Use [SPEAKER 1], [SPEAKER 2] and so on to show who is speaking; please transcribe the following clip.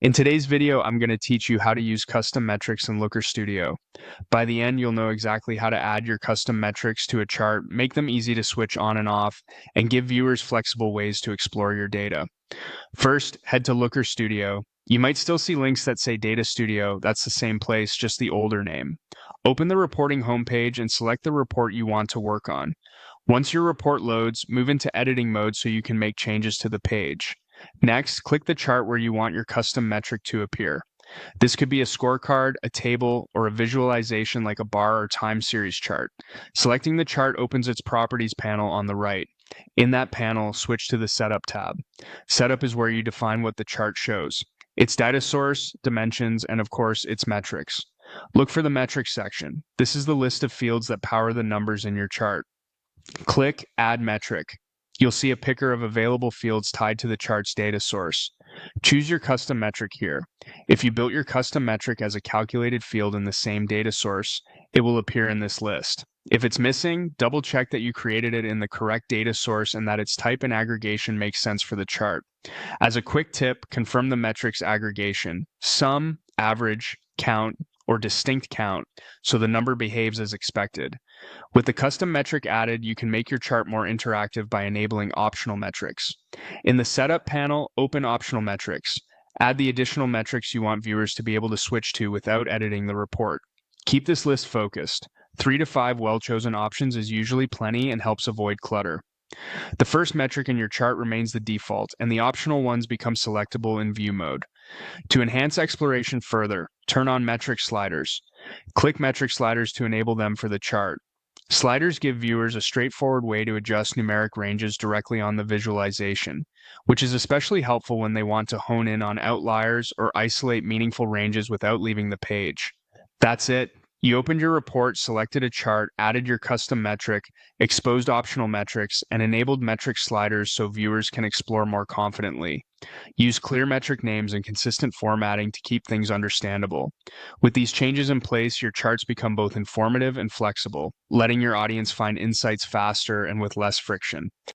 [SPEAKER 1] In today's video, I'm going to teach you how to use custom metrics in Looker Studio. By the end, you'll know exactly how to add your custom metrics to a chart, make them easy to switch on and off, and give viewers flexible ways to explore your data. First, head to Looker Studio. You might still see links that say Data Studio. That's the same place, just the older name. Open the reporting homepage and select the report you want to work on. Once your report loads, move into editing mode so you can make changes to the page. Next, click the chart where you want your custom metric to appear. This could be a scorecard, a table, or a visualization like a bar or time series chart. Selecting the chart opens its properties panel on the right. In that panel, switch to the Setup tab. Setup is where you define what the chart shows: its data source, dimensions, and of course, its metrics. Look for the metrics section. This is the list of fields that power the numbers in your chart. Click Add Metric. You'll see a picker of available fields tied to the chart's data source. Choose your custom metric here. If you built your custom metric as a calculated field in the same data source, it will appear in this list. If it's missing, double check that you created it in the correct data source and that its type and aggregation makes sense for the chart. As a quick tip, confirm the metric's aggregation: sum, average, count, or distinct count, so the number behaves as expected. With the custom metric added, you can make your chart more interactive by enabling optional metrics. In the Setup panel, open Optional Metrics. Add the additional metrics you want viewers to be able to switch to without editing the report. Keep this list focused. 3 to 5 well-chosen options is usually plenty and helps avoid clutter. The first metric in your chart remains the default, and the optional ones become selectable in view mode. To enhance exploration further, turn on metric sliders. Click metric sliders to enable them for the chart. Sliders give viewers a straightforward way to adjust numeric ranges directly on the visualization, which is especially helpful when they want to hone in on outliers or isolate meaningful ranges without leaving the page. That's it. You opened your report, selected a chart, added your custom metric, exposed optional metrics, and enabled metric sliders so viewers can explore more confidently. Use clear metric names and consistent formatting to keep things understandable. With these changes in place, your charts become both informative and flexible, letting your audience find insights faster and with less friction.